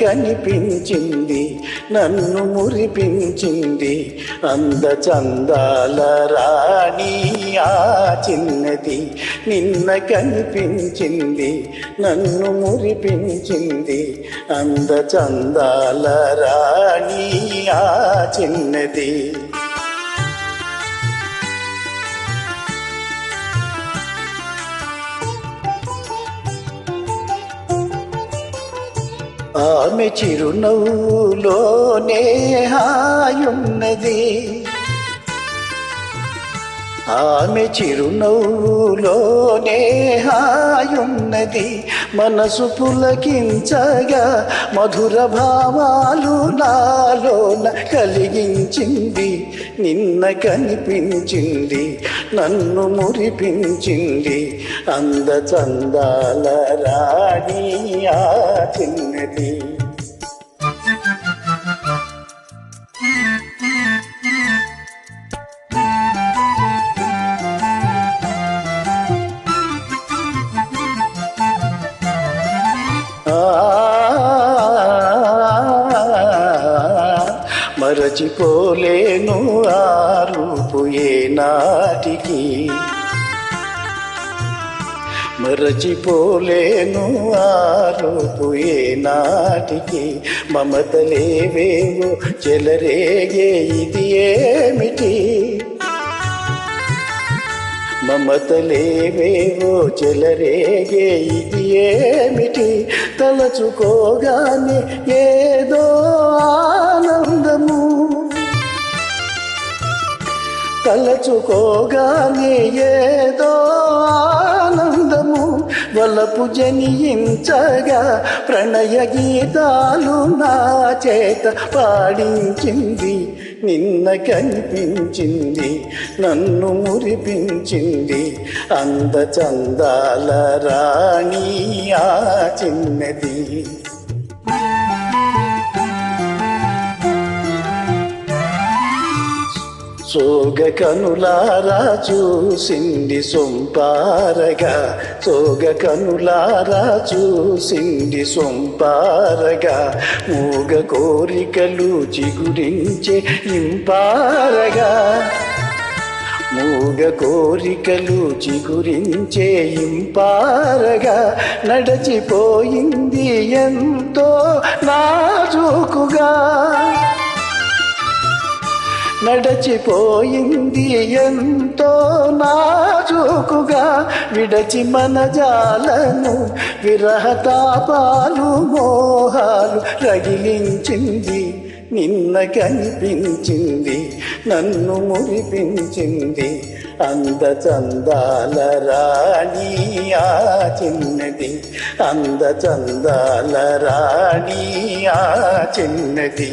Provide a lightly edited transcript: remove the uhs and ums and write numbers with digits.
కనిపించింది నన్ను మురిపించింది అంద చందాల రాణి ఆ చిన్నది నిన్న కనిపించింది నన్ను మురిపించింది అంద చందాల రాణి ఆ చిన్నది. ఆమె చిరునవ్వులోనే హాయున్నది ఆమె చిరునవ్వులోనే హాయున్నది మనసు పులకించగా మధుర భావాలు నాలోన కలిగించింది నిన్న కనిపించింది నన్ను మురిపించింది అంద చందాల రాణి ఆ చిన్నది. మరచిపోలేను ఆ రూపు ఏనాటికి మరచిపోలేను ఆ రూపు ఏనాటికి మమతలేవేవో చెలరేగే ఇది ఏమిటి మమతలేవేవో చెలరేగే ఇది ఏమిటి తలచుకోగానే ఏదో ఆనందము తలచుకోగానే ఏదో ఆనందము వలపు జనించగా ప్రణయ గీతాలు నా చేత పాడించింది నిన్న కనిపించింది నన్ను మురిపించింది అంద చందాల రాణి ఆ చిన్నది. సోగ కనులారా చూసింది సొంపారగా సోగ కనులారా చూసింది సొంపారగా మూగ కోరికలు చిగురించే ఇంపారగా మూగ కోరికలు చిగురించే ఇంపారగా నడచిపోయింది ఎంతో నాజూకుగా నడచిపోయింది ఎంతో నాజూకుగా విడచి మనజాలను విరహతాపాలు మోహాలు రగిలించింది నిన్న కనిపించింది నన్ను మురిపించింది అంద చందాల రాణి ఆ చిన్నది అంద చందాల రాణి ఆ చిన్నది.